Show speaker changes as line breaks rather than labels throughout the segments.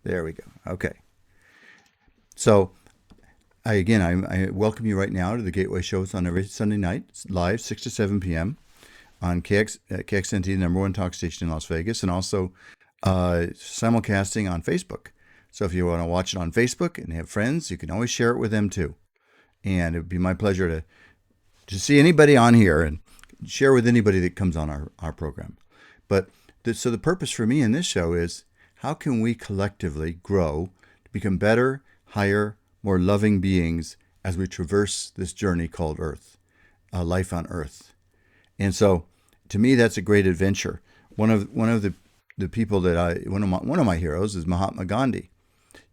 There we go. Okay. So, I welcome you right now to the Gateway Shows on every Sunday night, live 6 to 7 p.m. on KXNT, the number one talk station in Las Vegas, and also simulcasting on Facebook. So if you want to watch it on Facebook and have friends, you can always share it with them too. And it would be my pleasure to see anybody on here and share with anybody that comes on our program. But so the purpose for me in this show is how can we collectively grow to become better, higher, more loving beings as we traverse this journey called Earth, life on Earth. And so to me, that's a great adventure. One of the people that one of my heroes is Mahatma Gandhi.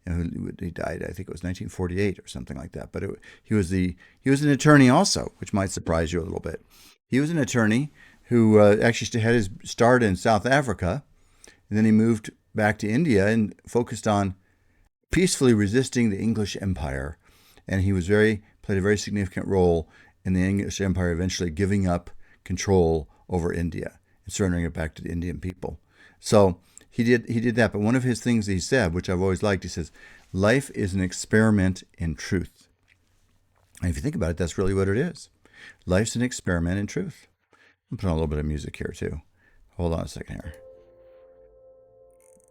He died, I think it was 1948 or something like that. But he was an attorney also, which might surprise you a little bit. He was an attorney who actually had his start in South Africa, and then he moved back to India and focused on peacefully resisting the English Empire. And he played a very significant role in the English Empire eventually giving up control over India and surrendering it back to the Indian people. So he did that. But one of his things he said, which I've always liked, he says, life is an experiment in truth. And if you think about it, that's really what it is. Life's an experiment in truth. I'm putting a little bit of music here too. Hold on a second here.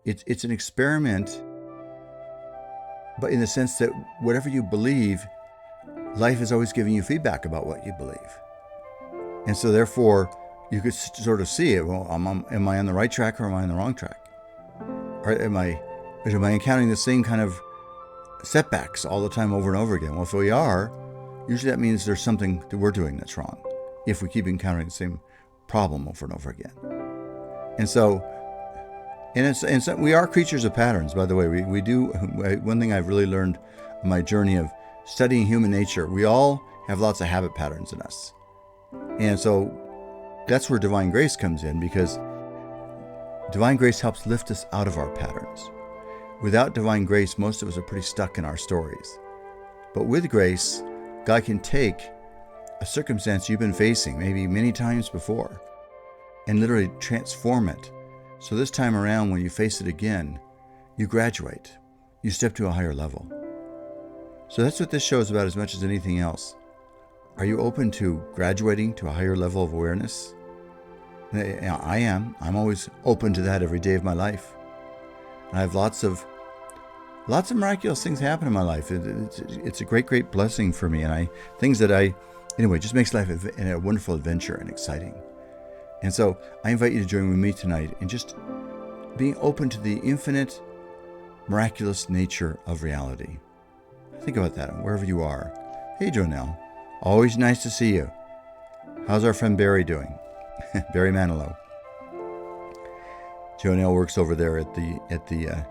It's an experiment, but in the sense that whatever you believe, life is always giving you feedback about what you believe. And so therefore, you could sort of see it. Well, am I on the right track or am I on the wrong track? Or am I encountering the same kind of setbacks all the time over and over again? Well, if we are, usually that means there's something that we're doing that's wrong if we keep encountering the same problem over and over again. And so, we are creatures of patterns, by the way. We do, one thing I've really learned on my journey of studying human nature, we all have lots of habit patterns in us. And so that's where divine grace comes in, because divine grace helps lift us out of our patterns. Without divine grace, most of us are pretty stuck in our stories. But with grace, God can take a circumstance you've been facing, maybe many times before, and literally transform it. So this time around, when you face it again, you graduate. You step to a higher level. So that's what this show is about as much as anything else. Are you open to graduating to a higher level of awareness? I am. I'm always open to that every day of my life. And I have lots of miraculous things happen in my life. It's a great, great blessing for me. And just makes life a wonderful adventure and exciting. And so I invite you to join with me tonight in just being open to the infinite, miraculous nature of reality. Think about that wherever you are. Hey, Jonelle. Always nice to see you. How's our friend Barry doing? Barry Manilow. Jonelle works over there at the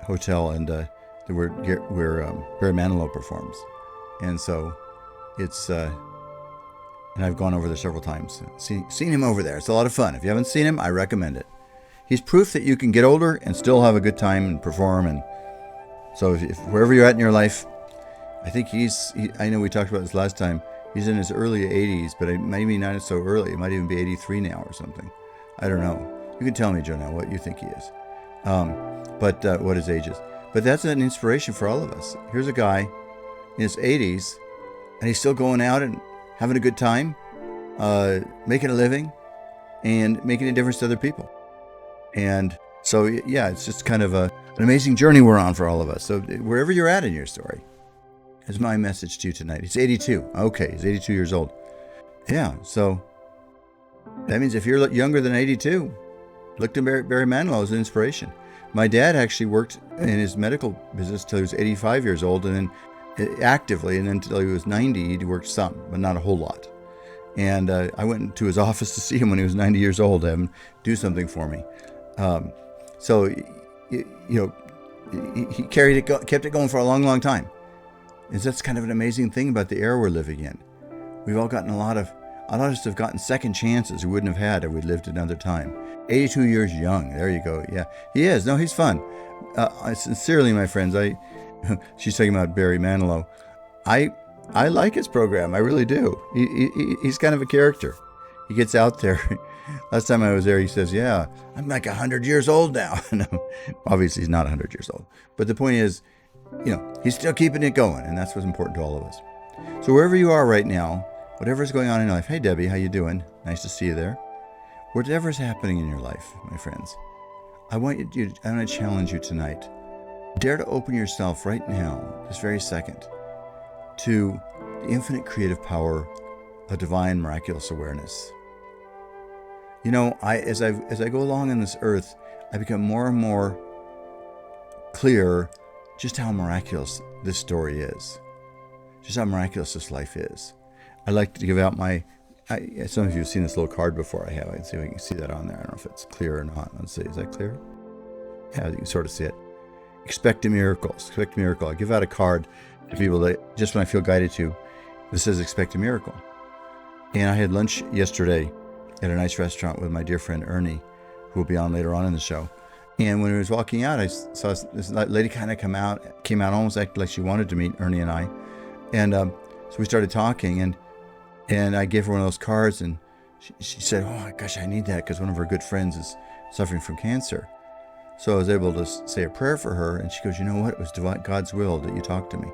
hotel, and where Barry Manilow performs. And so it's and I've gone over there several times. Seen him over there. It's a lot of fun. If you haven't seen him, I recommend it. He's proof that you can get older and still have a good time and perform. And so if wherever you're at in your life, I think I know we talked about this last time. He's in his early 80s, but maybe not so early. It might even be 83 now or something. I don't know. You can tell me, Jonelle, what you think he is. But what his age is. But that's an inspiration for all of us. Here's a guy in his 80s, and he's still going out and having a good time, making a living, and making a difference to other people. And so, yeah, it's just kind of an amazing journey we're on for all of us. So wherever you're at in your story, is my message to you tonight. He's 82. Okay, he's 82 years old. Yeah, so that means if you're younger than 82, look to Barry Manilow as an inspiration. My dad actually worked in his medical business till he was 85 years old, and then actively, and then until he was 90, he worked some, but not a whole lot. And I went to his office to see him when he was 90 years old, to have him do something for me. So, he kept it going for a long, long time. And that's kind of an amazing thing about the era we're living in. We've all gotten a lot of us have gotten second chances we wouldn't have had if we'd lived another time. 82 years young. There you go. Yeah, he is. No, he's fun. Sincerely, my friends, she's talking about Barry Manilow. I like his program. I really do. He's kind of a character. He gets out there Last time I was there, he says, yeah, I'm like 100 years old now. No, obviously, he's not 100 years old. But the point is, he's still keeping it going, and that's what's important to all of us. So wherever you are right now, whatever's going on in your life, hey, Debbie, how you doing? Nice to see you there. Whatever's happening in your life, my friends, I want to challenge you tonight. Dare to open yourself right now, this very second, to the infinite creative power of divine miraculous awareness. As I go along on this earth, I become more and more clear just how miraculous this story is, just how miraculous this life is. I like to give out some of you have seen this little card before I have. I can see if I can see that on there. I don't know if it's clear or not. Let's see, is that clear? Yeah, you can sort of see it. Expect a miracle. Expect a miracle. I give out a card to people that just when I feel guided to, this says expect a miracle. And I had lunch yesterday at a nice restaurant with my dear friend Ernie, who will be on later on in the show. And when I was walking out, I saw this lady kind of came out almost like she wanted to meet Ernie and I. And so we started talking, and I gave her one of those cards, and she said, oh my gosh, I need that because one of her good friends is suffering from cancer. So I was able to say a prayer for her, and she goes, you know what? It was God's will that you talked to me.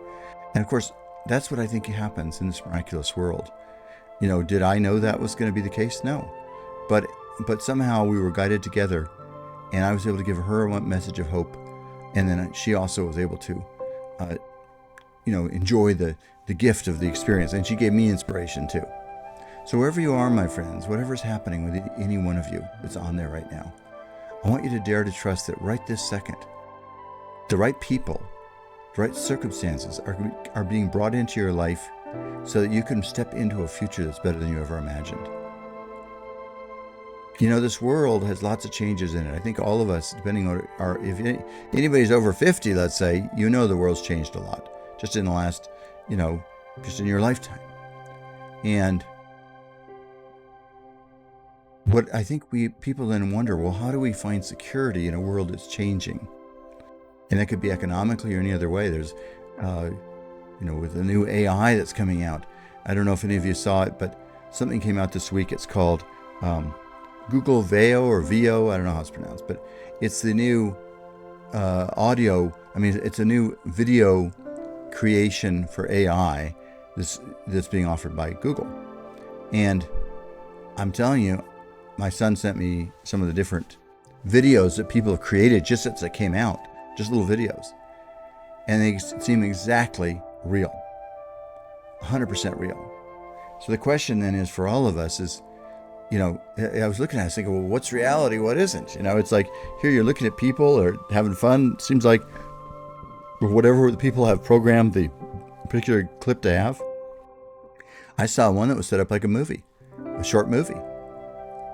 And of course, that's what I think happens in this miraculous world. Did I know that was going to be the case? No. But somehow we were guided together, and I was able to give her one message of hope, and then she also was able to, enjoy the gift of the experience, and she gave me inspiration too. So wherever you are, my friends, whatever's happening with any one of you that's on there right now, I want you to dare to trust that right this second, the right people, the right circumstances are being brought into your life so that you can step into a future that's better than you ever imagined. This world has lots of changes in it. I think all of us, depending on if anybody's over 50, let's say, the world's changed a lot just in the last, just in your lifetime. And what I think people then wonder, well, how do we find security in a world that's changing? And that could be economically or any other way. There's, with the new AI that's coming out. I don't know if any of you saw it, but something came out this week. It's called Google Veo or Veo. I don't know how it's pronounced, but it's the new it's a new video creation for AI that's being offered by Google. And I'm telling you, my son sent me some of the different videos that people have created just as it came out, just little videos. And they seem exactly real, 100% real. So the question then is for all of us is, I was looking at it, thinking, well, what's reality? What isn't? It's like here you're looking at people or having fun. It seems like whatever the people have programmed the particular clip to have. I saw one that was set up like a movie, a short movie.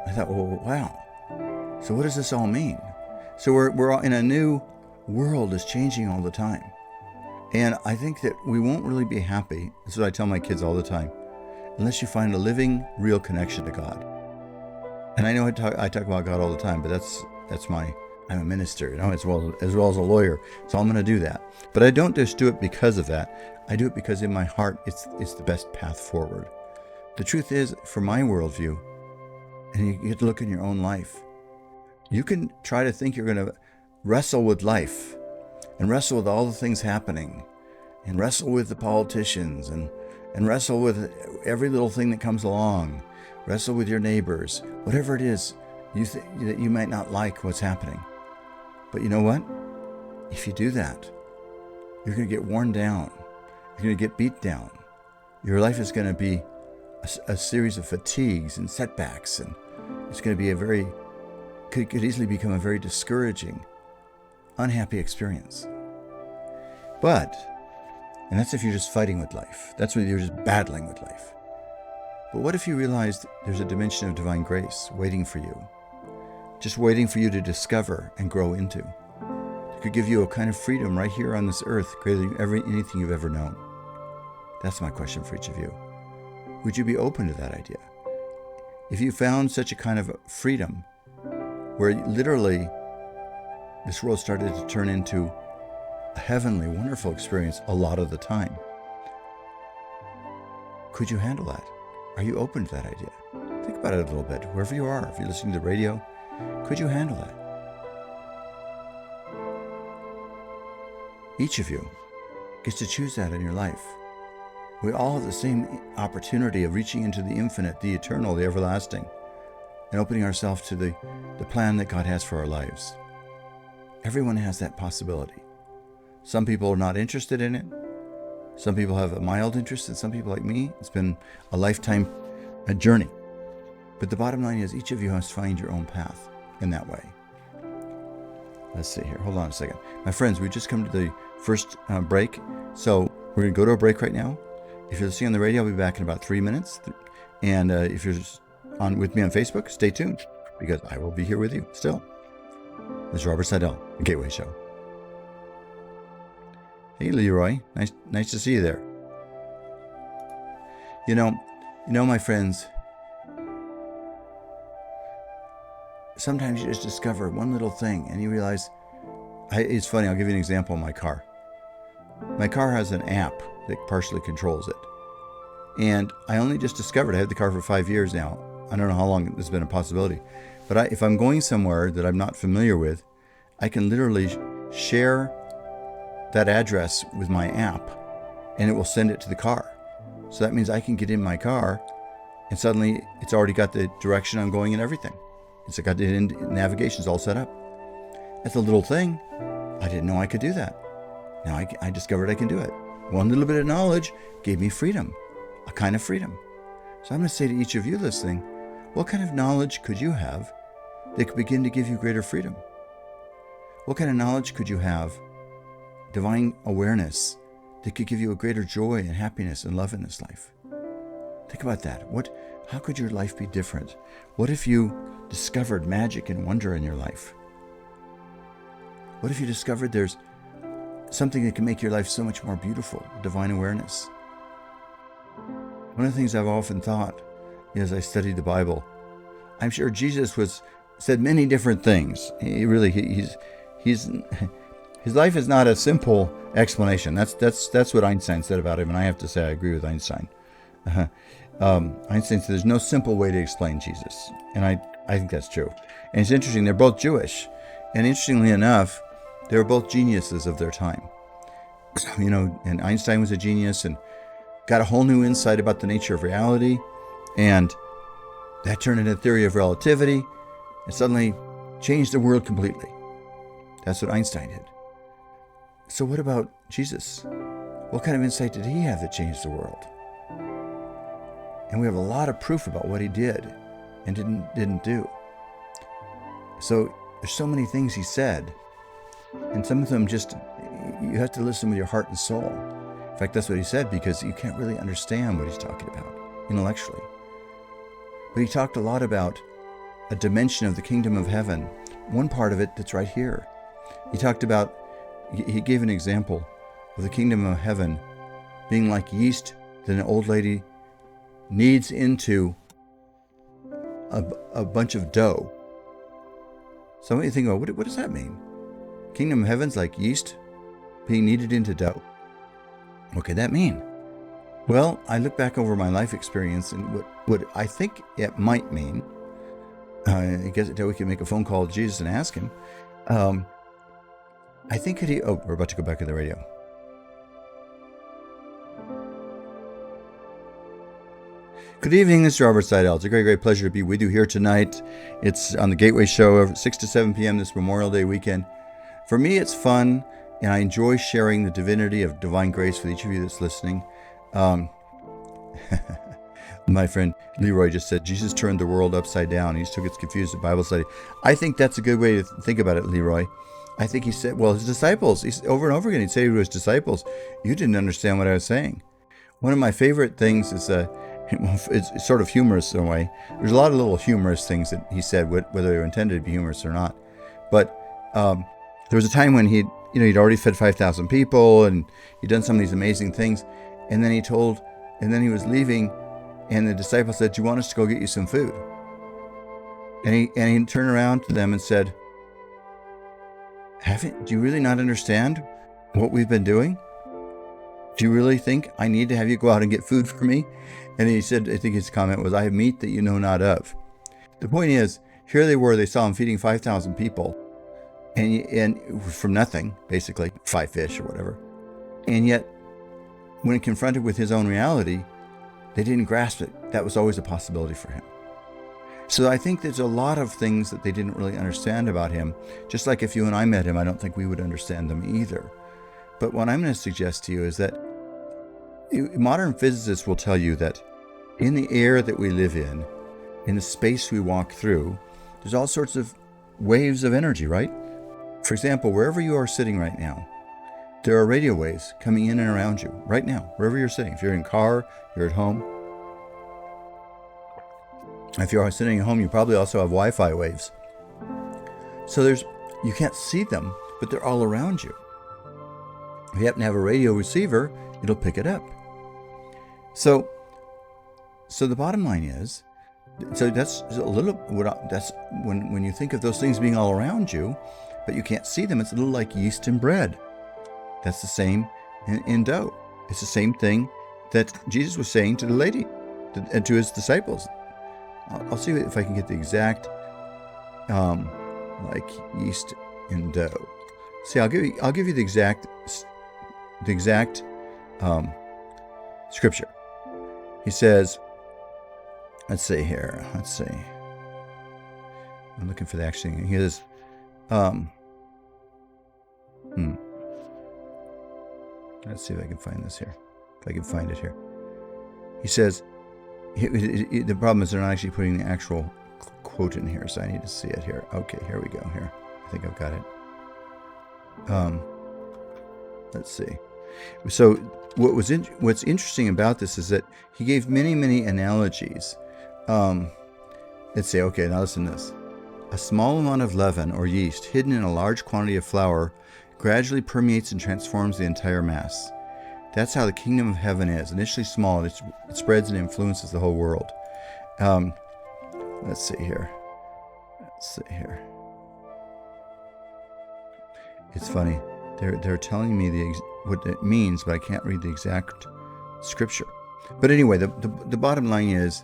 I thought, well, wow. So what does this all mean? So we're all in a new world that's changing all the time. And I think that we won't really be happy. This is what I tell my kids all the time, unless you find a living, real connection to God. And I know I talk about God all the time, but I'm a minister, as well as a lawyer. So I'm going to do that. But I don't just do it because of that. I do it because in my heart, it's the best path forward. The truth is, from my worldview, and you get to look in your own life, you can try to think you're going to wrestle with life and wrestle with all the things happening and wrestle with the politicians and wrestle with every little thing that comes along, wrestle with your neighbors, whatever it is that you might not like what's happening. But you know what? If you do that, you're going to get worn down. You're going to get beat down. Your life is going to be a series of fatigues and setbacks, and it's going to be could easily become a very discouraging, unhappy experience. And that's if you're just fighting with life. That's when you're just battling with life. But what if you realized there's a dimension of divine grace waiting for you, just waiting for you to discover and grow into? It could give you a kind of freedom right here on this earth, greater than anything you've ever known. That's my question for each of you. Would you be open to that idea? If you found such a kind of freedom, where literally this world started to turn into a heavenly, wonderful experience a lot of the time, could you handle that? Are you open to that idea? Think about it a little bit. Wherever you are, if you're listening to the radio, could you handle that? Each of you gets to choose that in your life. We all have the same opportunity of reaching into the infinite, the eternal, the everlasting, and opening ourselves to the plan that God has for our lives. Everyone has that possibility. Some people are not interested in it. Some people have a mild interest, and some people like me, it's been a lifetime journey. But the bottom line is each of you has to find your own path in that way. Let's see here. Hold on a second. My friends, we just come to the first break. So we're going to go to a break right now. If you're listening on the radio, I'll be back in about 3 minutes. And if you're on with me on Facebook, stay tuned because I will be here with you still. This is Robert Sidell, The Gateway Show. Hey, Leroy. Nice to see you there. You know, my friends, sometimes you just discover one little thing and you realize, it's funny, I'll give you an example of my car. My car has an app that partially controls it. And I only just discovered, I had the car for 5 years now. I don't know how long this has been a possibility. But if I'm going somewhere that I'm not familiar with, I can literally share that address with my app and it will send it to the car. So that means I can get in my car and suddenly it's already got the direction I'm going and everything. It's got the navigation's all set up. That's a little thing. I didn't know I could do that. Now I discovered I can do it. One little bit of knowledge gave me freedom, a kind of freedom. So I'm going to say to each of you listening, what kind of knowledge could you have that could begin to give you greater freedom? What kind of knowledge could you have, divine awareness, that could give you a greater joy and happiness and love in this life? Think about that. How could your life be different? What if you discovered magic and wonder in your life? What if you discovered there's something that can make your life so much more beautiful, divine awareness? One of the things I've often thought as I studied the Bible, I'm sure Jesus said many different things. His life is not a simple explanation. That's what Einstein said about him, and I have to say I agree with Einstein. Einstein said there's no simple way to explain Jesus, and I think that's true. And it's interesting, they're both Jewish, and interestingly enough, they were both geniuses of their time. And Einstein was a genius and got a whole new insight about the nature of reality, and that turned into a theory of relativity, and suddenly changed the world completely. That's what Einstein did. So what about Jesus? What kind of insight did he have that changed the world? And we have a lot of proof about what he did and didn't do. So there's so many things he said, and some of them just, you have to listen with your heart and soul. In fact, that's what he said, because you can't really understand what he's talking about intellectually. But he talked a lot about a dimension of the kingdom of heaven, one part of it that's right here. He gave an example of the kingdom of heaven being like yeast that an old lady kneads into a bunch of dough. So when you think, what does that mean? Kingdom of heaven's like yeast being kneaded into dough. What could that mean? Well, I look back over my life experience and what I think it might mean. I guess we can make a phone call to Jesus and ask him. I think we're about to go back to the radio. Good evening, this is Robert Sidell. It's a great pleasure to be with you here tonight. It's on the Gateway Show, 6 to 7 p.m. this Memorial Day weekend. For me, it's fun, and I enjoy sharing the divinity of divine grace with each of you that's listening. My friend Leroy just said, Jesus turned the world upside down. He still gets confused at Bible study. I think that's a good way to think about it, Leroy. I think he said, his disciples, over and over again, he'd say to his disciples, you didn't understand what I was saying. One of my favorite things is, it's sort of humorous in a way. There's a lot of little humorous things that he said, whether they were intended to be humorous or not. But there was a time when he'd already fed 5,000 people and he'd done some of these amazing things. And then he was leaving, and the disciples said, do you want us to go get you some food? And he turned around to them and said, do you really not understand what we've been doing? Do you really think I need to have you go out and get food for me? And he said, I think his comment was, I have meat that you know not of. The point is, here they were, they saw him feeding 5,000 people, and from nothing, basically, 5 fish or whatever. And yet, when confronted with his own reality, they didn't grasp it. That was always a possibility for him. So I think there's a lot of things that they didn't really understand about him. Just like if you and I met him, I don't think we would understand them either. But what I'm going to suggest to you is that modern physicists will tell you that in the air that we live in the space we walk through, there's all sorts of waves of energy, right? For example, wherever you are sitting right now, there are radio waves coming in and around you right now, wherever you're sitting. If you're in a car, you're at home. If you're sitting at home, you probably also have Wi-Fi waves. So you can't see them, but they're all around you. If you happen to have a radio receiver, it'll pick it up. So the bottom line is, that's when you think of those things being all around you, but you can't see them, it's a little like yeast in bread. That's the same in dough. It's the same thing that Jesus was saying to the lady and to his disciples. I'll see if I can get the exact, like yeast in dough. See, I'll give you the exact scripture. He says, let's see here. Let's see. I'm looking for the actual thing. He says, let's see if I can find this here. If I can find it here. He says, the problem is they're not actually putting the actual quote in here, so I need to see it here. Okay, here we go. Here, I think I've got it. Let's see. So what's interesting about this is that he gave many analogies. Let's say, okay, now listen to this. A small amount of leaven or yeast hidden in a large quantity of flour gradually permeates and transforms the entire mass. That's how the kingdom of heaven is. Initially small, it spreads and influences the whole world. Let's see here. It's funny. They're telling me what it means, but I can't read the exact scripture. But anyway, the bottom line is,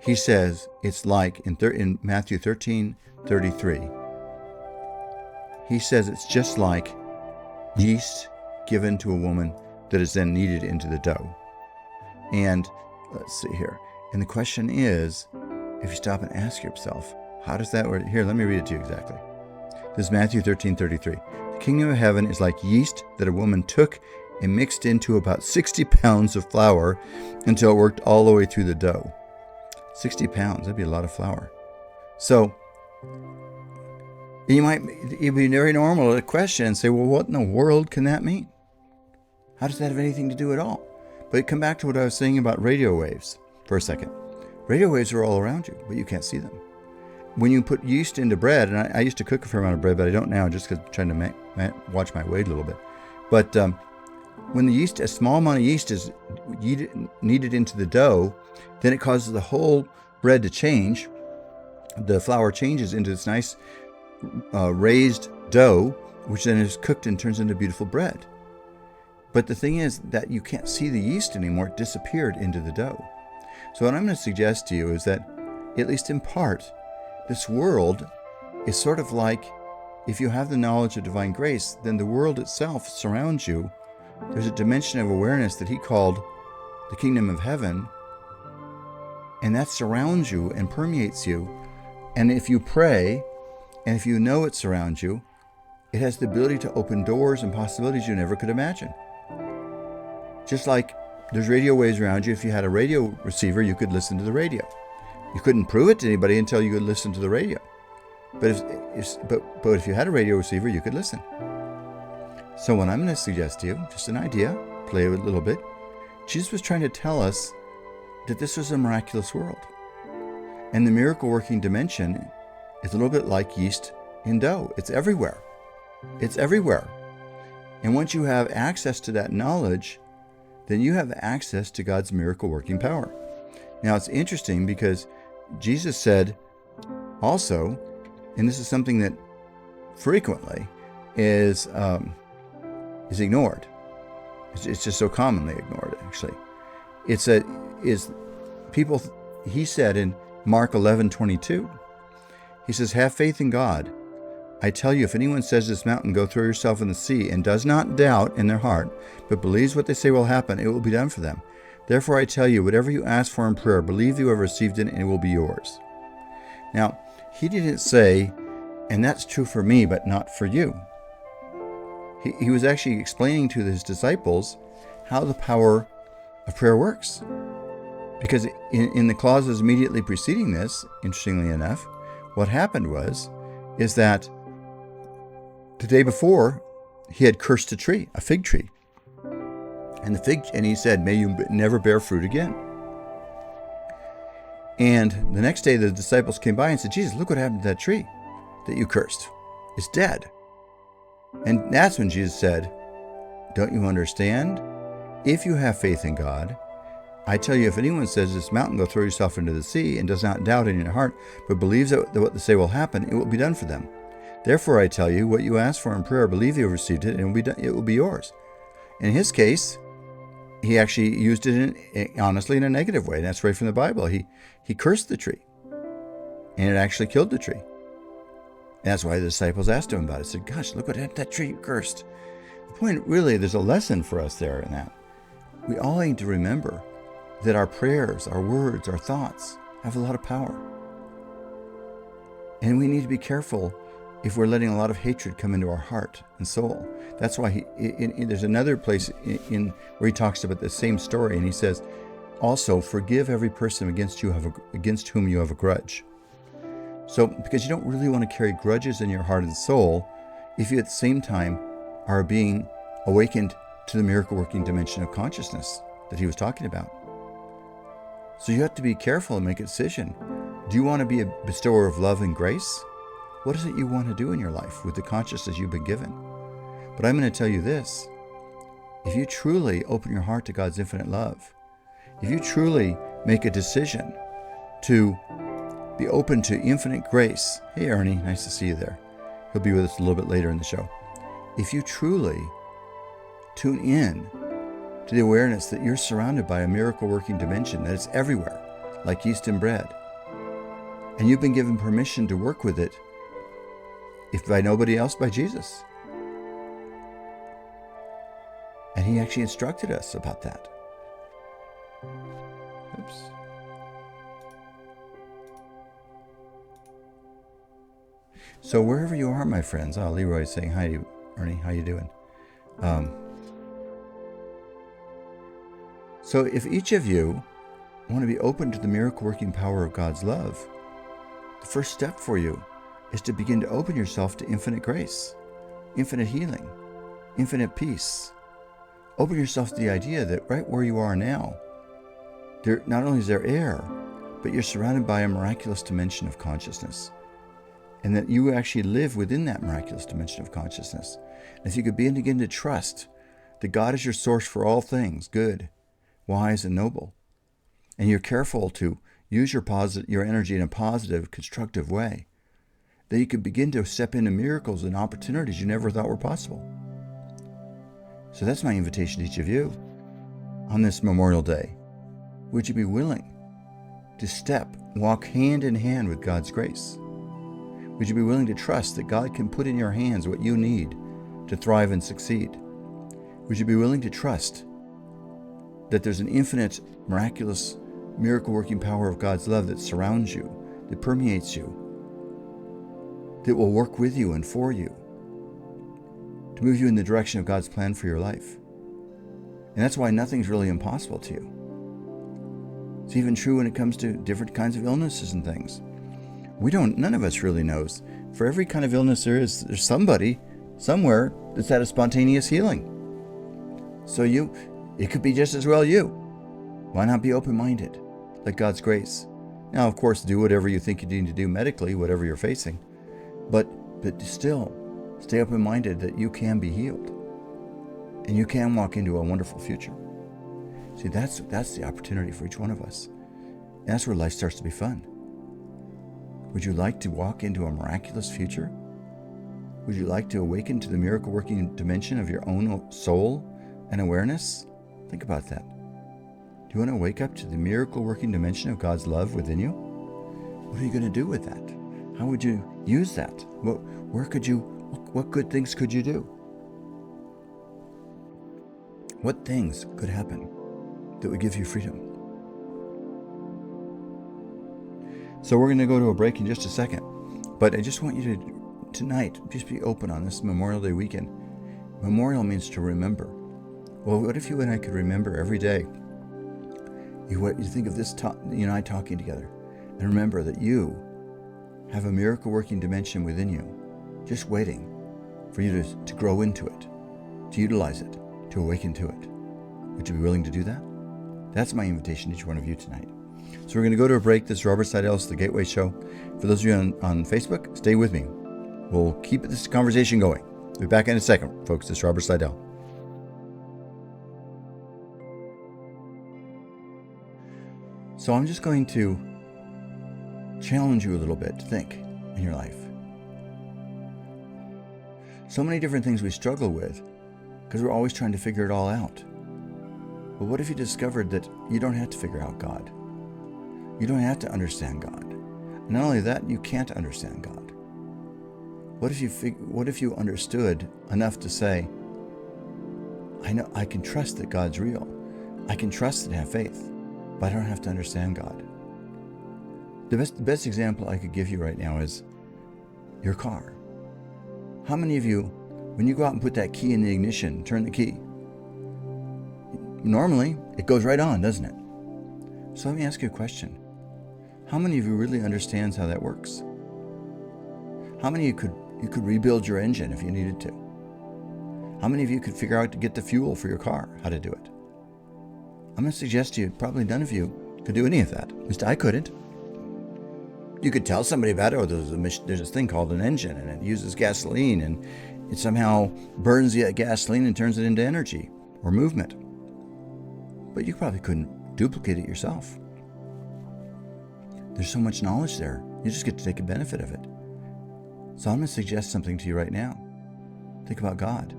he says it's like in Matthew 13:33. He says it's just like yeast given to a woman that is then kneaded into the dough. And let's see here. And the question is, if you stop and ask yourself, how does that work? Here, let me read it to you exactly. This is Matthew 13:33. The kingdom of heaven is like yeast that a woman took and mixed into about 60 pounds of flour until it worked all the way through the dough. 60 pounds, that'd be a lot of flour. So, it'd be very normal to question and say, well, what in the world can that mean? How does that have anything to do at all? But come back to what I was saying about radio waves for a second. Radio waves are all around you, but you can't see them. When you put yeast into bread, and I used to cook a fair amount of bread, but I don't now just because I'm trying to watch my weight a little bit. But when a small amount of yeast is kneaded into the dough, then it causes the whole bread to change. The flour changes into this nice raised dough, which then is cooked and turns into beautiful bread. But the thing is that you can't see the yeast anymore. It disappeared into the dough. So what I'm going to suggest to you is that, at least in part, this world is sort of like, if you have the knowledge of divine grace, then the world itself surrounds you. There's a dimension of awareness that he called the kingdom of heaven, and that surrounds you and permeates you. And if you pray, and if you know it surrounds you, it has the ability to open doors and possibilities you never could imagine. Just like there's radio waves around you. If you had a radio receiver, you could listen to the radio. You couldn't prove it to anybody until you could listen to the radio. But if you had a radio receiver, you could listen. So what I'm going to suggest to you, just an idea, play with it a little bit. Jesus was trying to tell us that this was a miraculous world. And the miracle working dimension is a little bit like yeast in dough. It's everywhere. It's everywhere. And once you have access to that knowledge, then you have access to God's miracle working power. Now it's interesting because Jesus said also, and this is something that frequently is ignored. It's just so commonly ignored, actually. It's that is people, he said in Mark 11:22, he says, have faith in God. I tell you, if anyone says to this mountain, go throw yourself in the sea, and does not doubt in their heart, but believes what they say will happen, it will be done for them. Therefore I tell you, whatever you ask for in prayer, believe you have received it, and it will be yours. Now, he didn't say, and that's true for me, but not for you. He was actually explaining to his disciples how the power of prayer works. Because in the clauses immediately preceding this, interestingly enough, what happened is that the day before, he had cursed a tree, a fig tree. And he said, may you never bear fruit again. And the next day, the disciples came by and said, Jesus, look what happened to that tree that you cursed. It's dead. And that's when Jesus said, don't you understand? If you have faith in God, I tell you, if anyone says to this mountain, go throw yourself into the sea, and does not doubt in your heart, but believes that what they say will happen, it will be done for them. Therefore, I tell you, what you ask for in prayer, believe you have received it, and it will be yours. In his case, he actually used it honestly in a negative way. And that's right from the Bible. He cursed the tree, and it actually killed the tree. And that's why the disciples asked him about it. Said, gosh, look what happened to that tree you cursed. The point, really, there's a lesson for us there in that. We all need to remember that our prayers, our words, our thoughts have a lot of power. And we need to be careful if we're letting a lot of hatred come into our heart and soul. That's why there's another place where he talks about the same story, and he says, also forgive every person against whom you have a grudge. So, because you don't really want to carry grudges in your heart and soul if you at the same time are being awakened to the miracle-working dimension of consciousness that he was talking about. So you have to be careful and make a decision. Do you want to be a bestower of love and grace? What is it you want to do in your life with the consciousness you've been given? But I'm going to tell you this. If you truly open your heart to God's infinite love, if you truly make a decision to be open to infinite grace. Hey, Ernie, nice to see you there. He'll be with us a little bit later in the show. If you truly tune in to the awareness that you're surrounded by a miracle-working dimension, that it's everywhere, like yeast and bread, and you've been given permission to work with it, if by nobody else, by Jesus. And he actually instructed us about that. Oops. So wherever you are, my friends, Leroy's saying hi to you, Ernie. How you doing? So if each of you want to be open to the miracle-working power of God's love, the first step for you is to begin to open yourself to infinite grace, infinite healing, infinite peace. Open yourself to the idea that right where you are now, not only is there air, but you're surrounded by a miraculous dimension of consciousness. And that you actually live within that miraculous dimension of consciousness. And if you could begin to trust that God is your source for all things, good, wise, and noble, and you're careful to use your energy in a positive, constructive way, that you can begin to step into miracles and opportunities you never thought were possible. So that's my invitation to each of you on this Memorial Day. Would you be willing to walk hand in hand with God's grace? Would you be willing to trust that God can put in your hands what you need to thrive and succeed? Would you be willing to trust that there's an infinite, miraculous, miracle-working power of God's love that surrounds you, that permeates you, that will work with you and for you, to move you in the direction of God's plan for your life? And that's why nothing's really impossible to you. It's even true when it comes to different kinds of illnesses and things. None of us really knows. For every kind of illness there's somebody, somewhere, that's had a spontaneous healing. So it could be just as well you. Why not be open-minded? Let God's grace. Now, of course, do whatever you think you need to do medically, whatever you're facing. But still, stay open-minded that you can be healed. And you can walk into a wonderful future. See, that's the opportunity for each one of us. And that's where life starts to be fun. Would you like to walk into a miraculous future? Would you like to awaken to the miracle-working dimension of your own soul and awareness? Think about that. Do Do you want to wake up to the miracle-working dimension of God's love within you? What are you going to do with that? How would you use that? What good things could you do? What things could happen that would give you freedom? So we're going to go to a break in just a second. But I just want you to, tonight, just be open on this Memorial Day weekend. Memorial means to remember. Well, what if you and I could remember every day? You think of this, you and I talking together, and remember that you have a miracle-working dimension within you, just waiting for you to grow into it, to utilize it, to awaken to it. Would you be willing to do that? That's my invitation to each one of you tonight. So we're going to go to a break. This is Robert Sidell, it's The Gateway Show. For those of you on Facebook, stay with me. We'll keep this conversation going. We'll be back in a second, folks. This is Robert Sidell. So I'm just going to challenge you a little bit to think in your life. So many different things we struggle with because we're always trying to figure it all out. But what if you discovered that you don't have to figure out God? You don't have to understand God. And not only that, you can't understand God. What if you understood enough to say, I can trust that God's real. I can trust and have faith, but I don't have to understand God. The best example I could give you right now is your car. How many of you, when you go out and put that key in the ignition, turn the key, normally it goes right on, doesn't it? So let me ask you a question. How many of you really understands how that works? How many of you could rebuild your engine if you needed to? How many of you could figure out to get the fuel for your car, how to do it? I'm going to suggest to you, probably none of you could do any of that. At least I couldn't. You could tell somebody about it, or there's this thing called an engine, and it uses gasoline, and it somehow burns the gasoline and turns it into energy or movement. But you probably couldn't duplicate it yourself. There's so much knowledge there. You just get to take a benefit of it. So I'm going to suggest something to you right now. Think about God.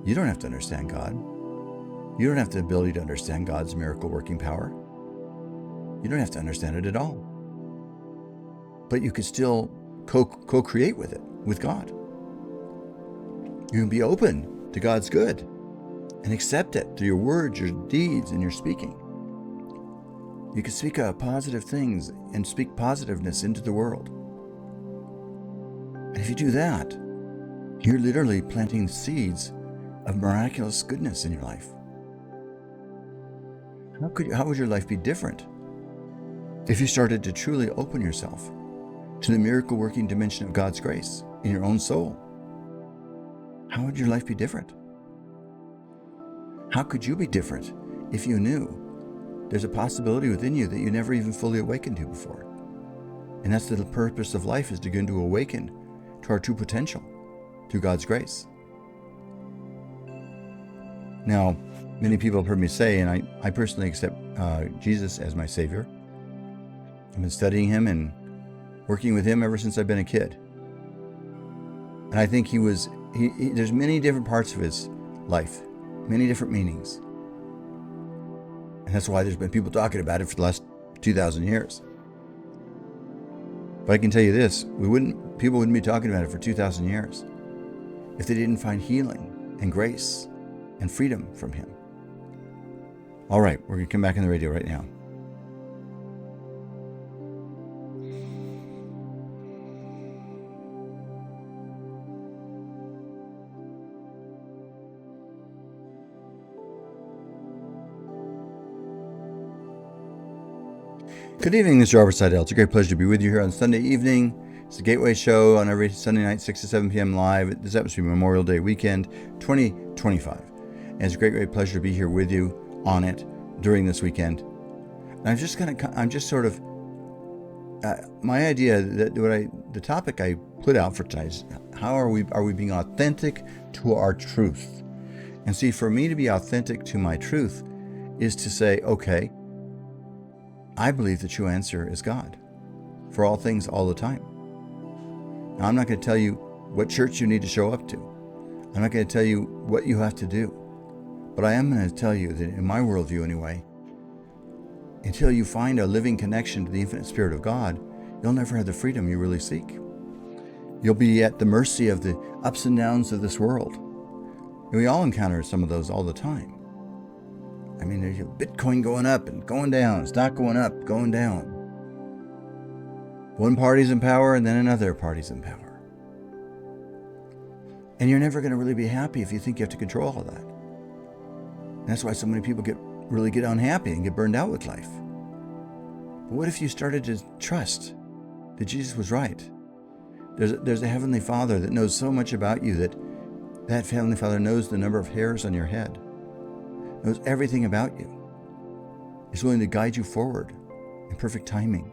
You don't have to understand God. You don't have the ability to understand God's miracle-working power. You don't have to understand it at all. But you could still co-create with it, with God. You can be open to God's good and accept it through your words, your deeds, and your speaking. You can speak positive things and speak positiveness into the world. And if you do that, you're literally planting seeds of miraculous goodness in your life. How would your life be different if you started to truly open yourself to the miracle-working dimension of God's grace in your own soul? How would your life be different? How could you be different if you knew there's a possibility within you that you never even fully awakened to before? And that's the purpose of life, is to begin to awaken to our true potential through God's grace. Now, many people have heard me say, and I personally accept Jesus as my Savior. I've been studying Him and working with Him ever since I've been a kid. And I think there's many different parts of His life, many different meanings. And that's why there's been people talking about it for the last 2,000 years. But I can tell you this, people wouldn't be talking about it for 2,000 years if they didn't find healing and grace and freedom from Him. All right, we're going to come back on the radio right now. Good evening, this is Robert Sidell. It's a great pleasure to be with you here on Sunday evening. It's the Gateway Show on every Sunday night, 6 to 7 p.m. live. This happens to be Memorial Day weekend, 2025. And it's a great, great pleasure to be here with you on it during this weekend. And my idea, the topic I put out for tonight is, how are we being authentic to our truth? And see, for me to be authentic to my truth is to say, okay, I believe the true answer is God for all things all the time. Now, I'm not going to tell you what church you need to show up to. I'm not going to tell you what you have to do. But I am going to tell you that in my worldview anyway, until you find a living connection to the infinite Spirit of God, you'll never have the freedom you really seek. You'll be at the mercy of the ups and downs of this world. And we all encounter some of those all the time. I mean, there's Bitcoin going up and going down, stock going up, going down. One party's in power and then another party's in power. And you're never going to really be happy if you think you have to control all that. And that's why so many people really get unhappy and get burned out with life. But what if you started to trust that Jesus was right? There's a Heavenly Father that knows so much about you that Heavenly Father knows the number of hairs on your head, knows everything about you, is willing to guide you forward in perfect timing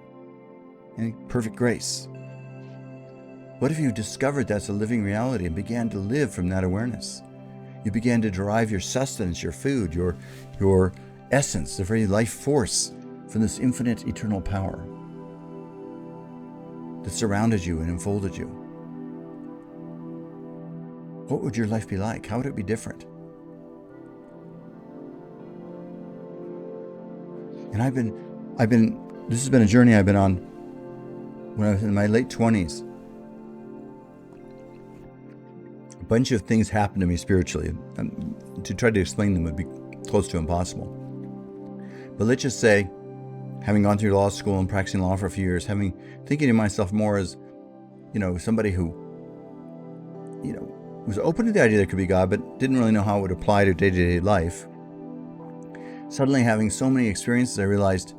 and in perfect grace. What if you discovered that's a living reality and began to live from that awareness? You began to derive your sustenance, your food, your essence, the very life force from this infinite eternal power that surrounded you and enfolded you. What would your life be like? How would it be different? And this has been a journey I've been on when I was in my late 20s. A bunch of things happened to me spiritually, and to try to explain them would be close to impossible. But let's just say, having gone through law school and practicing law for a few years, thinking of myself more as, somebody who, was open to the idea there could be God, but didn't really know how it would apply to day-to-day life. Suddenly having so many experiences, I realized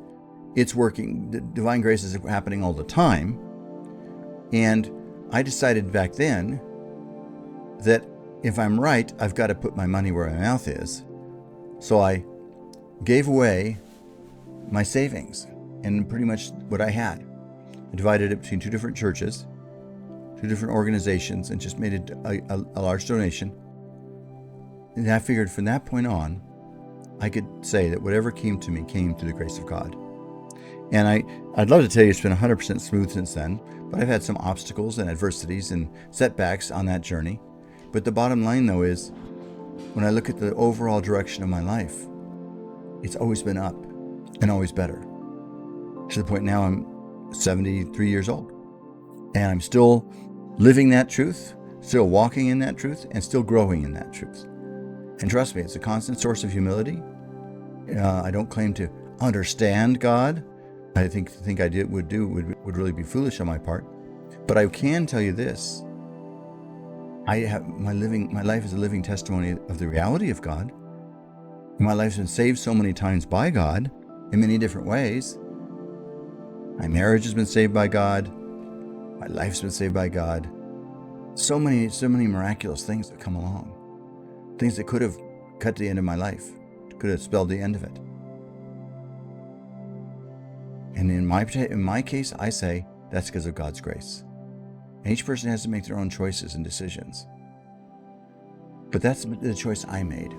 it's working. The divine grace is happening all the time. And I decided back then that if I'm right, I've got to put my money where my mouth is. So I gave away my savings and pretty much what I had. I divided it between two different churches, two different organizations, and just made a large donation. And I figured from that point on, I could say that whatever came to me came through the grace of God. And I'd love to tell you it's been 100% smooth since then, but I've had some obstacles and adversities and setbacks on that journey. But the bottom line, though, is when I look at the overall direction of my life, it's always been up and always better. To the point now I'm 73 years old. And I'm still living that truth, still walking in that truth, and still growing in that truth. And trust me, it's a constant source of humility. I don't claim to understand God. I think I would really be foolish on my part. But I can tell you this: my life is a living testimony of the reality of God. My life's been saved so many times by God in many different ways. My marriage has been saved by God. My life's been saved by God. So many miraculous things that come along. Things that could have cut the end of my life, could have spelled the end of it. And in my case, I say that's because of God's grace. And each person has to make their own choices and decisions. But that's the choice I made.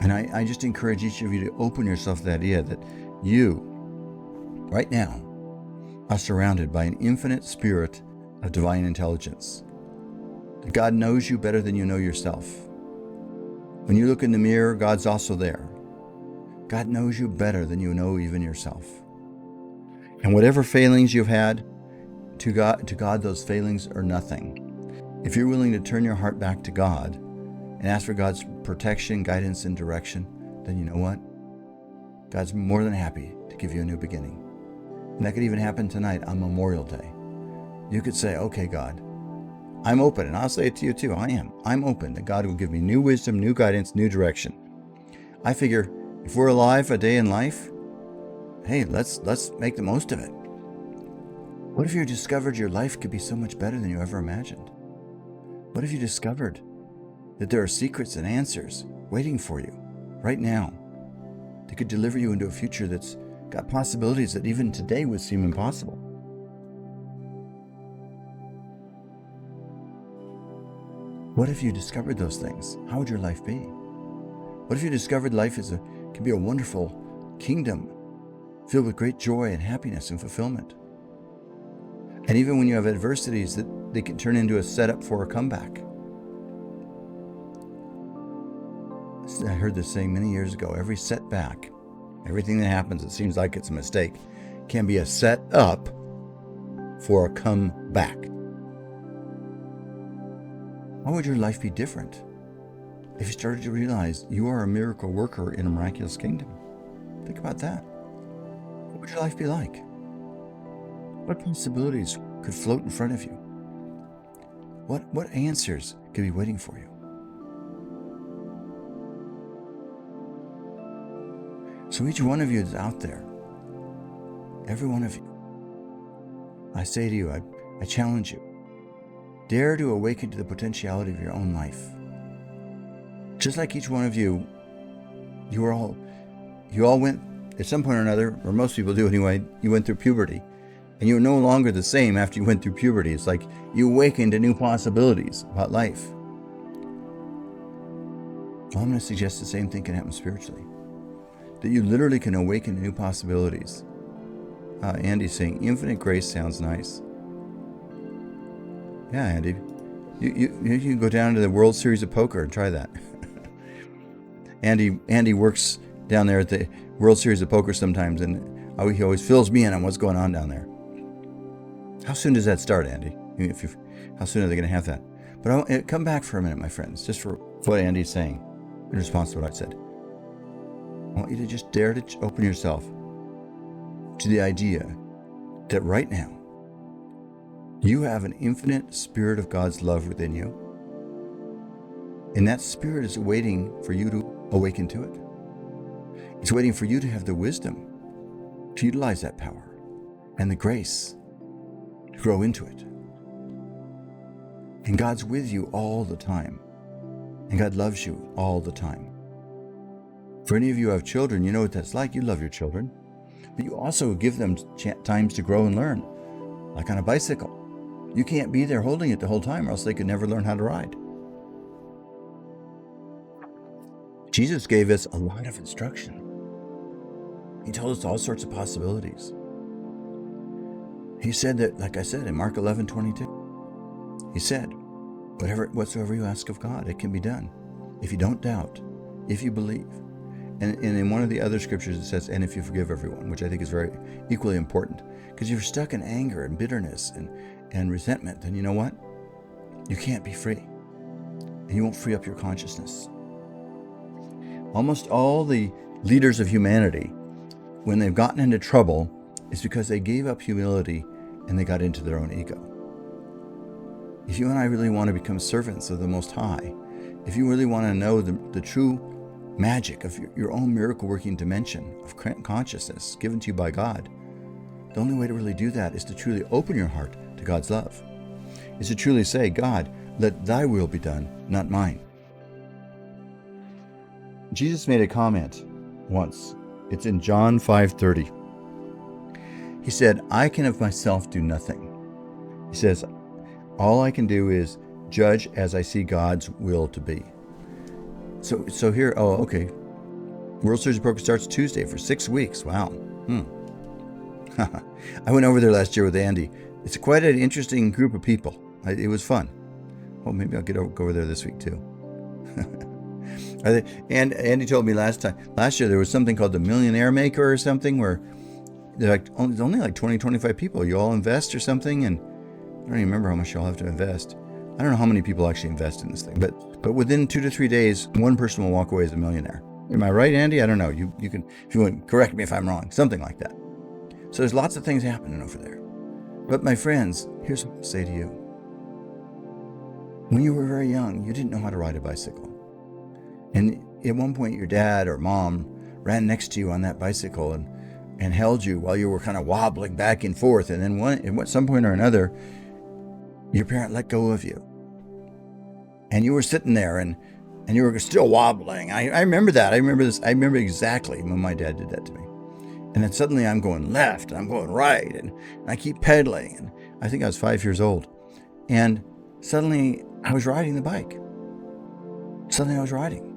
And I just encourage each of you to open yourself to the idea that you, right now, are surrounded by an infinite spirit of divine intelligence. That God knows you better than you know yourself. When you look in the mirror, God's also there. God knows you better than you know even yourself. And whatever failings you've had, to God, those failings are nothing. If you're willing to turn your heart back to God and ask for God's protection, guidance, and direction, then you know what? God's more than happy to give you a new beginning. And that could even happen tonight on Memorial Day. You could say, okay, God, I'm open. And I'll say it to you too. I'm open that God will give me new wisdom, new guidance, new direction. I figure if we're alive a day in life, hey, let's make the most of it. What if you discovered your life could be so much better than you ever imagined? What if you discovered that there are secrets and answers waiting for you right now that could deliver you into a future that's got possibilities that even today would seem impossible? What if you discovered those things? How would your life be? What if you discovered life can be a wonderful kingdom filled with great joy and happiness and fulfillment? And even when you have adversities, that they can turn into a setup for a comeback. I heard this saying many years ago: every setback Everything that happens, it seems like it's a mistake, can be a set up for a comeback. How would your life be different if you started to realize you are a miracle worker in a miraculous kingdom? Think about that. What would your life be like? What possibilities could float in front of you? What answers could be waiting for you? So each one of you that's out there, every one of you, I say to you, I challenge you, dare to awaken to the potentiality of your own life. Just like each one of you, you all went, at some point or another, or most people do anyway, you went through puberty. And you're no longer the same after you went through puberty. It's like you awaken to new possibilities about life. Well, I'm going to suggest the same thing can happen spiritually. That you literally can awaken to new possibilities. Andy's saying, infinite grace sounds nice. Yeah, Andy. You can go down to the World Series of Poker and try that. Andy works down there at the World Series of Poker sometimes, and he always fills me in on what's going on down there. How soon does that start, Andy? How soon are they going to have that? But come back for a minute, my friends, just for what Andy's saying in response to what I said. I want you to just dare to open yourself to the idea that right now you have an infinite spirit of God's love within you. And that spirit is waiting for you to awaken to it. It's waiting for you to have the wisdom to utilize that power and the grace to grow into it. And God's with you all the time. And God loves you all the time. For any of you who have children, you know what that's like. You love your children. But you also give them times to grow and learn. Like on a bicycle. You can't be there holding it the whole time or else they could never learn how to ride. Jesus gave us a lot of instruction. He told us all sorts of possibilities. He said that, like I said, in Mark 11:22, he said, whatsoever you ask of God, it can be done. If you don't doubt, if you believe. And in one of the other scriptures it says, and if you forgive everyone, which I think is very equally important. Because if you're stuck in anger and bitterness and resentment, then you know what? You can't be free. And you won't free up your consciousness. Almost all the leaders of humanity, when they've gotten into trouble, is because they gave up humility and they got into their own ego. If you and I really want to become servants of the Most High, if you really want to know the true magic of your own miracle-working dimension of consciousness given to you by God, the only way to really do that is to truly open your heart to God's love. Is to truly say, God, let thy will be done, not mine. Jesus made a comment once. It's in John 5:30. He said, I can of myself do nothing. He says, all I can do is judge as I see God's will to be. So here, okay. World Series of Poker starts Tuesday for 6 weeks. Wow. I went over there last year with Andy. It's quite an interesting group of people. It was fun. Well, maybe I'll go over there this week too. And Andy told me last year there was something called the Millionaire Maker or something where there's only like 20, 25 people. You all invest or something, and I don't even remember how much you all have to invest. I don't know how many people actually invest in this thing, but within 2 to 3 days, one person will walk away as a millionaire. Am I right, Andy? I don't know. You can, if you want, correct me if I'm wrong. Something like that. So there's lots of things happening over there. But my friends, here's what I'll say to you. When you were very young, you didn't know how to ride a bicycle. And at one point, your dad or mom ran next to you on that bicycle and held you while you were kind of wobbling back and forth. And then at some point or another, your parent let go of you. And you were sitting there and you were still wobbling. I remember that. I remember this. I remember exactly when my dad did that to me. And then suddenly I'm going left and I'm going right and I keep pedaling. And I think I was 5 years old. And suddenly I was riding the bike. Suddenly I was riding.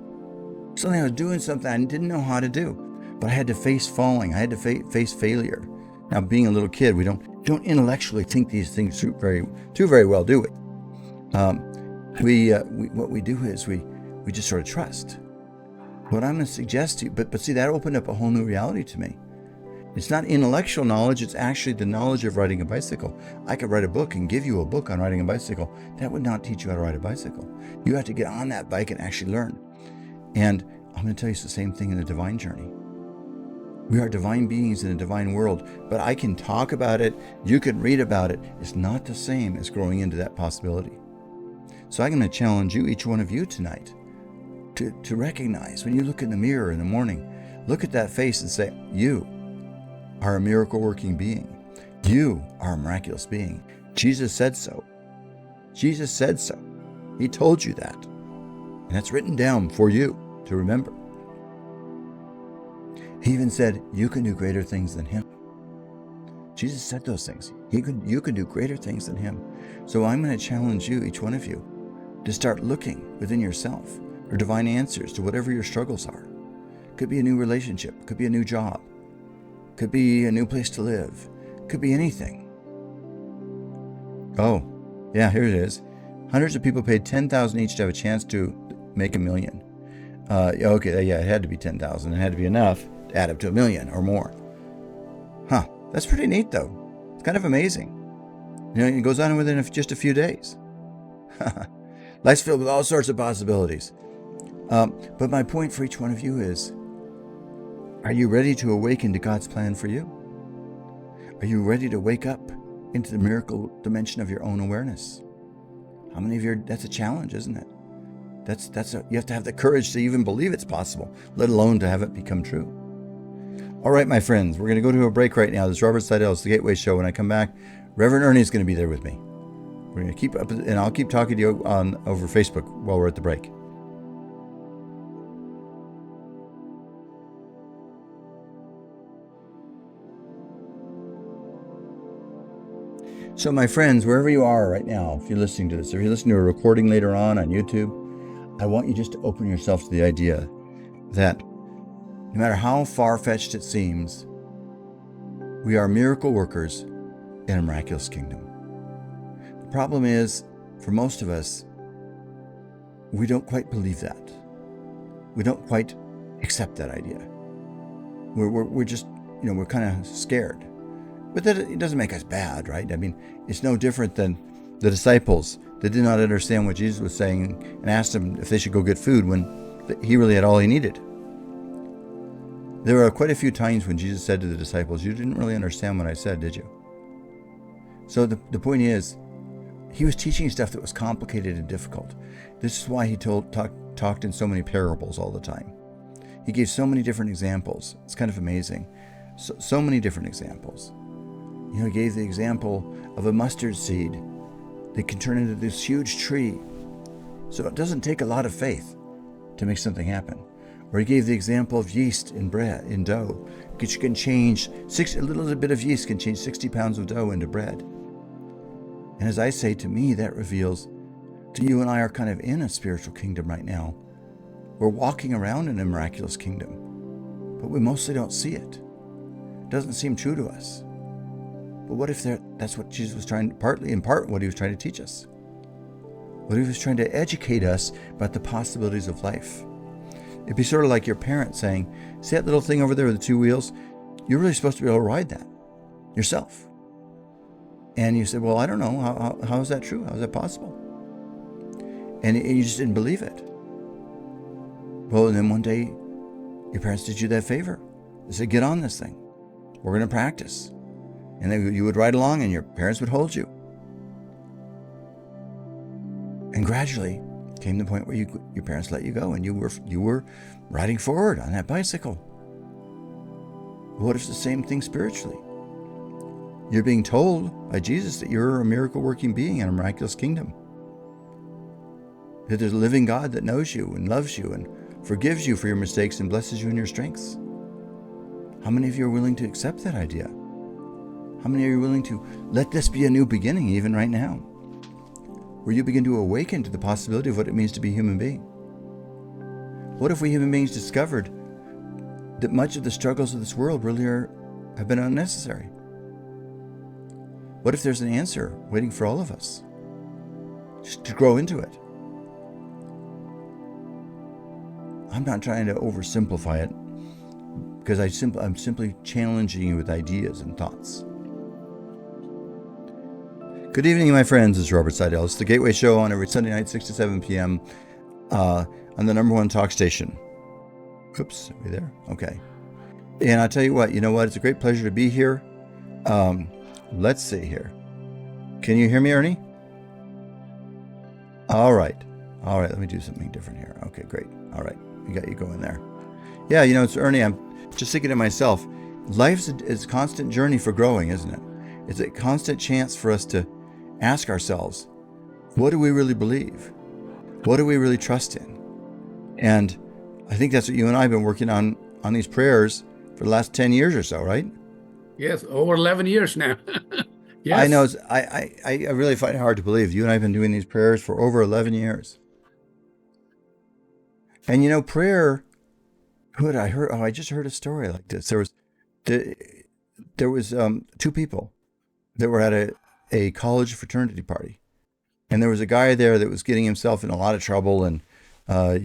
Suddenly I was doing something I didn't know how to do. But I had to face falling. I had to face failure. Now, being a little kid, we don't intellectually think these things too very well, do we? What we do is we just sort of trust. What I'm going to suggest to you, but see, that opened up a whole new reality to me. It's not intellectual knowledge, it's actually the knowledge of riding a bicycle. I could write a book and give you a book on riding a bicycle. That would not teach you how to ride a bicycle. You have to get on that bike and actually learn. And I'm going to tell you it's the same thing in the divine journey. We are divine beings in a divine world, but I can talk about it, you can read about it. It's not the same as growing into that possibility. So I'm going to challenge you, each one of you tonight, to recognize when you look in the mirror in the morning, look at that face and say, you are a miracle working being. You are a miraculous being. Jesus said so. Jesus said so. He told you that. And that's written down for you to remember. He even said, you can do greater things than him. Jesus said those things. You can do greater things than him. So I'm going to challenge you, each one of you, to start looking within yourself for divine answers to whatever your struggles are. Could be a new relationship, could be a new job, could be a new place to live, could be anything. Oh, yeah, here it is. Hundreds of people paid $10,000 each to have a chance to make $1 million. Okay, yeah, it had to be 10,000. It had to be enough to add up to $1 million or more. Huh, that's pretty neat though. It's kind of amazing. You know, it goes on within just a few days. Life's filled with all sorts of possibilities. But my point for each one of you is, are you ready to awaken to God's plan for you? Are you ready to wake up into the miracle dimension of your own awareness? How many of you, that's a challenge, isn't it? You have to have the courage to even believe it's possible, let alone to have it become true. All right, my friends, we're going to go to a break right now. This is Robert Sidell. It's the Gateway Show. When I come back, Reverend Ernie is going to be there with me. We're going to keep up, and I'll keep talking to you over Facebook while we're at the break. So my friends, wherever you are right now, if you're listening to this, if you're listening to a recording later on YouTube, I want you just to open yourself to the idea that no matter how far-fetched it seems, we are miracle workers in a miraculous kingdom. The problem is, for most of us, we don't quite believe that. We don't quite accept that idea. We're just, we're kind of scared. But that it doesn't make us bad, right? I mean, it's no different than the disciples that did not understand what Jesus was saying and asked them if they should go get food when he really had all he needed. There are quite a few times when Jesus said to the disciples, you didn't really understand what I said, did you? So the point is, he was teaching stuff that was complicated and difficult. This is why he talked in so many parables all the time. He gave so many different examples. It's kind of amazing. So many different examples. He gave the example of a mustard seed that can turn into this huge tree. So it doesn't take a lot of faith to make something happen. Or he gave the example of yeast in bread, in dough, which can change, a little bit of yeast can change 60 pounds of dough into bread. And as I say, to me, that reveals that you and I are kind of in a spiritual kingdom right now. We're walking around in a miraculous kingdom, but we mostly don't see it. It doesn't seem true to us. But what if that's what Jesus was trying, in part, what he was trying to teach us? What he was trying to educate us about the possibilities of life. It'd be sort of like your parent saying, see that little thing over there with the 2 wheels? You're really supposed to be able to ride that yourself. And you said, well, I don't know. How is that true? How is that possible? And you just didn't believe it. Well, and then one day, your parents did you that favor. They said, get on this thing. We're going to practice. And then you would ride along and your parents would hold you. And gradually came the point where your parents let you go and you were riding forward on that bicycle. What if it's the same thing spiritually? You're being told by Jesus that you're a miracle working being in a miraculous kingdom. That there's a living God that knows you and loves you and forgives you for your mistakes and blesses you in your strengths. How many of you are willing to accept that idea? How many are you willing to let this be a new beginning even right now? Where you begin to awaken to the possibility of what it means to be a human being. What if we human beings discovered that much of the struggles of this world really have been unnecessary? What if there's an answer waiting for all of us? Just to grow into it. I'm not trying to oversimplify it, because I'm simply challenging you with ideas and thoughts. Good evening, my friends. It's Robert Sidell. It's the Gateway Show on every Sunday night, 6 to 7 p.m. On the number one talk station. Oops, are we there? Okay. And I'll tell you what, it's a great pleasure to be here. Let's see here. Can you hear me, Ernie? All right, let me do something different here. Okay, great. All right, we got you going there. Yeah, it's Ernie. I'm just thinking to myself, life's a constant journey for growing, isn't it? It's a constant chance for us to ask ourselves, what do we really believe? What do we really trust in? And I think that's what you and I have been working on these prayers for the last 10 years or so, right?
Yes, over 11 years now. Yes.
I know. I really find it hard to believe. You and I have been doing these prayers for over 11 years. And prayer, I just heard a story like this. There was two people that were at a college fraternity party. And there was a guy there that was getting himself in a lot of trouble and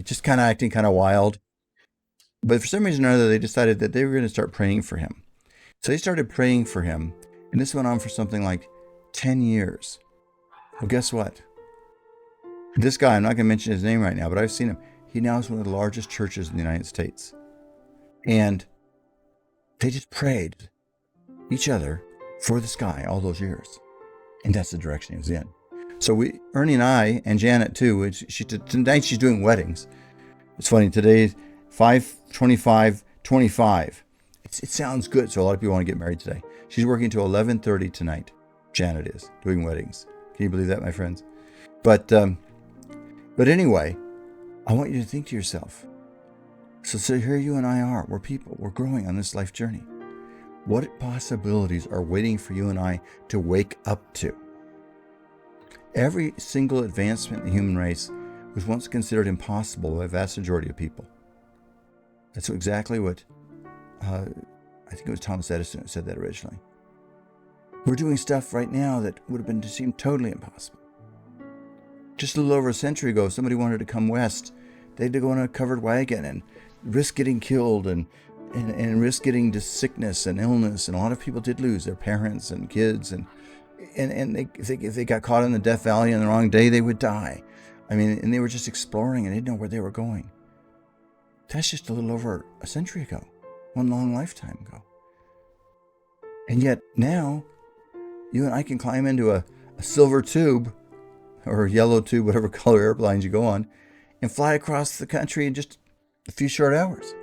just kind of acting kind of wild. But for some reason or other, they decided that they were going to start praying for him. So they started praying for him. And this went on for something like 10 years. Well, guess what? This guy, I'm not going to mention his name right now, but I've seen him. He now is one of the largest churches in the United States. And they just prayed each other for this guy all those years. And that's the direction he was in. So Ernie and I, and Janet too, tonight she's doing weddings. It's funny, today, 5/25/25. It sounds good, so a lot of people want to get married today. She's working till 11:30 tonight. Janet is doing weddings. Can you believe that, my friends? But anyway, I want you to think to yourself. So here you and I are. We're people. We're growing on this life journey. What possibilities are waiting for you and I to wake up to? Every single advancement in the human race was once considered impossible by a vast majority of people. That's exactly what I think it was Thomas Edison who said that originally. We're doing stuff right now that would have seemed totally impossible. Just a little over a century ago, somebody wanted to come west. They had to go in a covered wagon and risk getting killed and risk getting to sickness and illness. And a lot of people did lose their parents and kids. And if they got caught in the Death Valley on the wrong day, they would die. And they were just exploring and they didn't know where they were going. That's just a little over a century ago. One long lifetime ago. And yet now, you and I can climb into a silver tube or a yellow tube, whatever color airplanes you go on, and fly across the country in just a few short hours.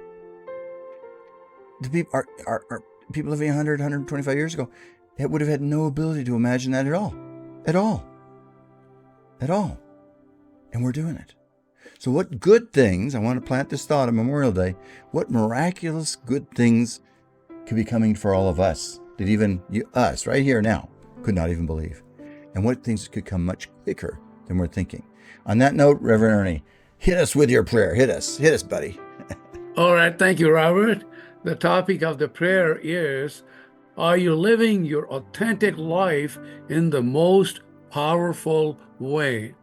The people are people living 100, 125 years ago, it would have had no ability to imagine that at all. At all. And we're doing it. So what good things, I want to plant this thought on Memorial Day, what miraculous good things could be coming for all of us that even us right here now could not even believe? And what things could come much quicker than we're thinking? On that note, Reverend Ernie, hit us with your prayer. Hit us, buddy.
All right. Thank you, Robert. The topic of the prayer is, are you living your authentic life in the most powerful way?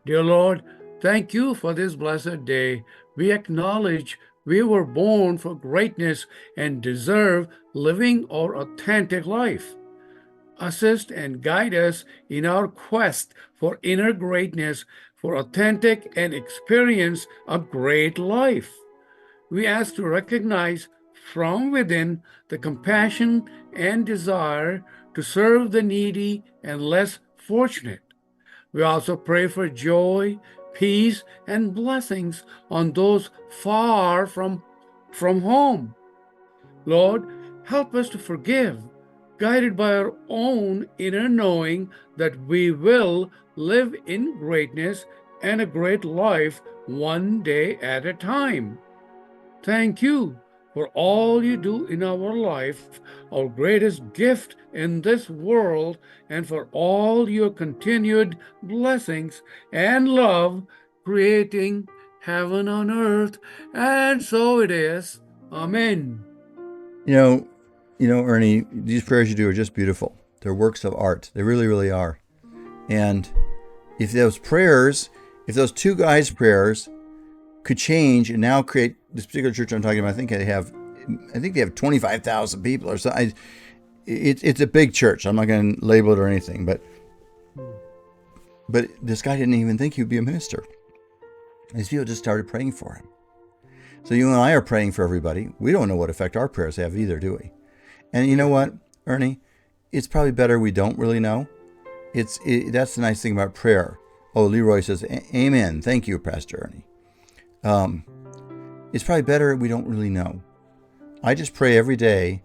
Dear Lord, thank you for this blessed day. We acknowledge we were born for greatness and deserve living our authentic life. Assist and guide us in our quest for inner greatness, for authentic and experience a great life. We ask to recognize from within the compassion and desire to serve the needy and less fortunate. We also pray for joy, peace, and blessings on those far from home. Lord, help us to forgive, guided by our own inner knowing that we will live in greatness and a great life one day at a time. Thank you for all you do in our life, our greatest gift in this world, and for all your continued blessings and love, creating heaven on earth. And so it is. Amen.
You know, Ernie, these prayers you do are just beautiful. They're works of art. They really, really are. And if those two guys' prayers could change and now create this particular church I'm talking about. I think they have 25,000 people or something. It's a big church. I'm not going to label it or anything, but this guy didn't even think he would be a minister. These people just started praying for him. So you and I are praying for everybody. We don't know what effect our prayers have either, do we? And you know what, Ernie? It's probably better we don't really know. That's the nice thing about prayer. Oh, Leroy says, amen. Thank you, Pastor Ernie. It's probably better we don't really know. I just pray every day.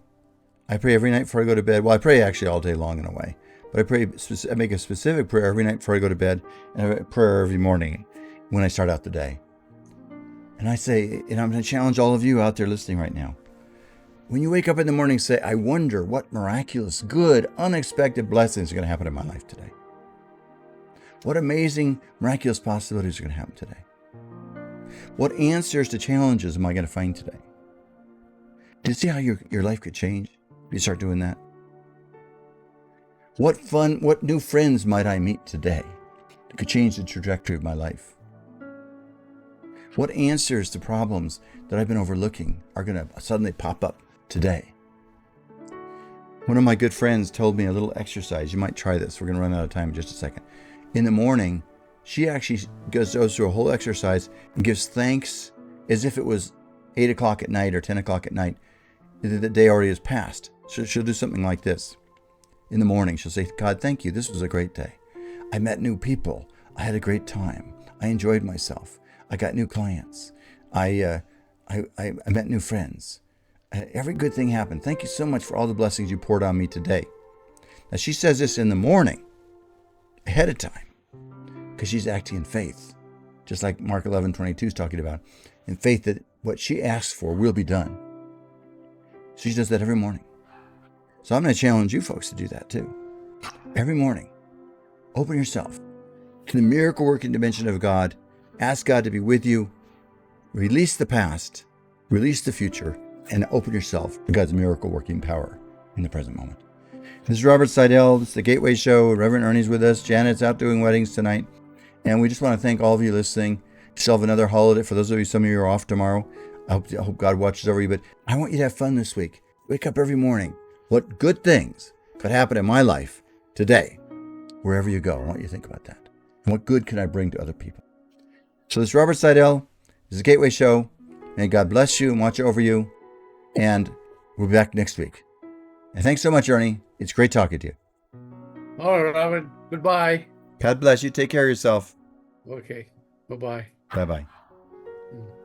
I pray every night before I go to bed. Well, I pray actually all day long in a way. But I make a specific prayer every night before I go to bed, and a prayer every morning when I start out the day. And I say, and I'm going to challenge all of you out there listening right now. When you wake up in the morning, say, I wonder what miraculous, good, unexpected blessings are going to happen in my life today. What amazing, miraculous possibilities are going to happen today. What answers to challenges am I going to find today? Do you see how your life could change if you start doing that? What new friends might I meet today that could change the trajectory of my life? What answers to problems that I've been overlooking are going to suddenly pop up today? One of my good friends told me a little exercise. You might try this. We're going to run out of time in just a second. In the morning, she actually goes through a whole exercise and gives thanks as if it was 8 o'clock at night or 10 o'clock at night. The day already has passed. So she'll do something like this. In the morning, she'll say, God, thank you. This was a great day. I met new people. I had a great time. I enjoyed myself. I got new clients. I met new friends. Every good thing happened. Thank you so much for all the blessings you poured on me today. Now, she says this in the morning, ahead of time, because she's acting in faith, just like Mark 11:22 is talking about, in faith that what she asks for will be done. She does that every morning. So I'm going to challenge you folks to do that too. Every morning, open yourself to the miracle working dimension of God. Ask God to be with you. Release the past, release the future, and open yourself to God's miracle working power in the present moment. This is Robert Sidell. This is the Gateway Show. Reverend Ernie's with us. Janet's out doing weddings tonight. And we just want to thank all of you listening. Still have another holiday. For those of you, some of you are off tomorrow. I hope God watches over you. But I want you to have fun this week. Wake up every morning. What good things could happen in my life today? Wherever you go, I want you to think about that. And what good can I bring to other people? So this is Robert Sidell. This is the Gateway Show. May God bless you and watch over you. And we'll be back next week. And thanks so much, Ernie. It's great talking to you.
All right, Robert. Goodbye.
God bless you. Take care of yourself.
Okay. Bye-bye.
Bye-bye.
Mm.